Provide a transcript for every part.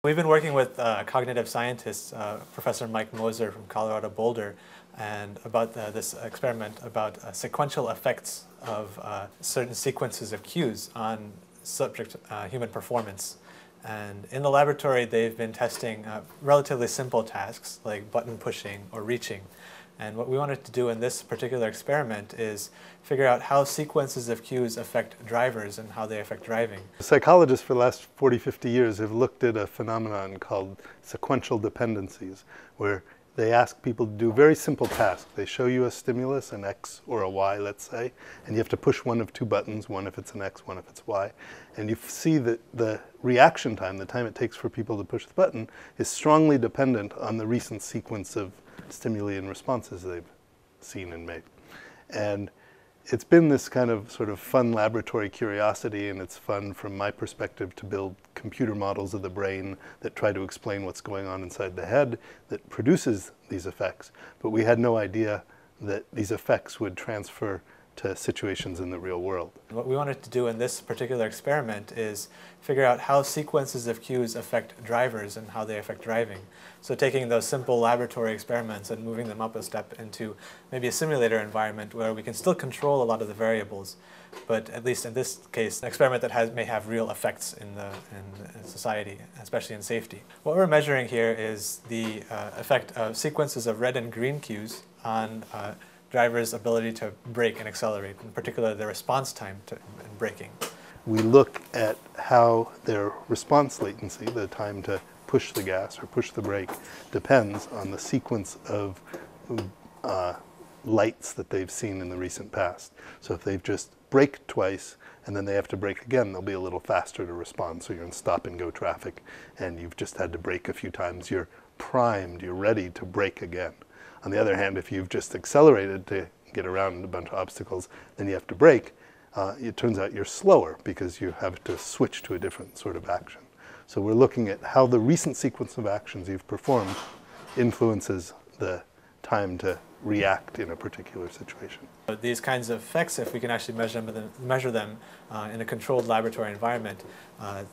We've been working with cognitive scientists, Professor Mike Moser from Colorado Boulder, and about this experiment about sequential effects of certain sequences of cues on subject human performance. And in the laboratory, they've been testing relatively simple tasks like button pushing or reaching. And what we wanted to do in this particular experiment is figure out how sequences of cues affect drivers and how they affect driving. Psychologists for the last 40, 50 years have looked at a phenomenon called sequential dependencies, where they ask people to do very simple tasks. They show you a stimulus, an X or a Y, let's say, and you have to push one of two buttons, one if it's an X, one if it's Y. And you see that the reaction time, the time it takes for people to push the button, is strongly dependent on the recent sequence of stimuli and responses they've seen and made. And it's been this kind of sort of fun laboratory curiosity, and it's fun from my perspective to build computer models of the brain that try to explain what's going on inside the head that produces these effects. But we had no idea that these effects would transfer to situations in the real world. What we wanted to do in this particular experiment is figure out how sequences of cues affect drivers and how they affect driving. So taking those simple laboratory experiments and moving them up a step into maybe a simulator environment where we can still control a lot of the variables, but at least in this case, an experiment that may have real effects in society, especially in safety. What we're measuring here is the effect of sequences of red and green cues on drivers' ability to brake and accelerate, in particular the response time to braking. We look at how their response latency, the time to push the gas or push the brake, depends on the sequence of lights that they've seen in the recent past. So if they've just braked twice and then they have to brake again, they'll be a little faster to respond. So you're in stop and go traffic and you've just had to brake a few times. You're primed, you're ready to brake again. On the other hand, if you've just accelerated to get around a bunch of obstacles, then you have to brake. It turns out you're slower because you have to switch to a different sort of action. So we're looking at how the recent sequence of actions you've performed influences the time to react in a particular situation. These kinds of effects, if we can actually measure them in a controlled laboratory environment,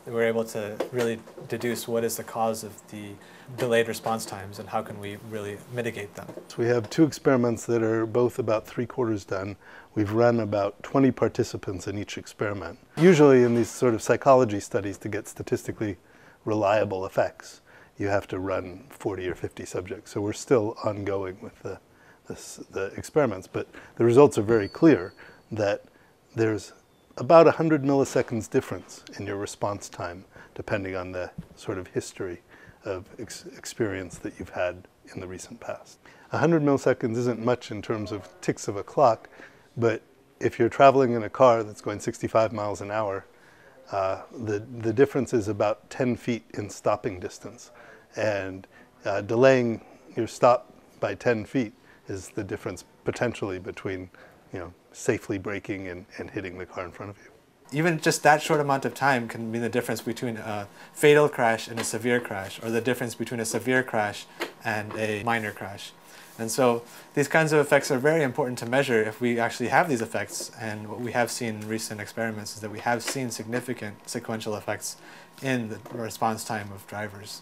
we're able to really deduce what is the cause of the delayed response times and how can we really mitigate them. So we have two experiments that are both about 3/4 done. We've run about 20 participants in each experiment. Usually in these sort of psychology studies, to get statistically reliable effects, you have to run 40 or 50 subjects. So we're still ongoing with the experiments, but the results are very clear that there's about 100 milliseconds difference in your response time depending on the sort of history of experience that you've had in the recent past. 100 milliseconds isn't much in terms of ticks of a clock, but if you're traveling in a car that's going 65 miles an hour, the difference is about 10 feet in stopping distance. And delaying your stop by 10 feet is the difference potentially between, safely braking and hitting the car in front of you. Even just that short amount of time can be the difference between a fatal crash and a severe crash, or the difference between a severe crash and a minor crash. And so these kinds of effects are very important to measure if we actually have these effects. And what we have seen in recent experiments is that we have seen significant sequential effects in the response time of drivers.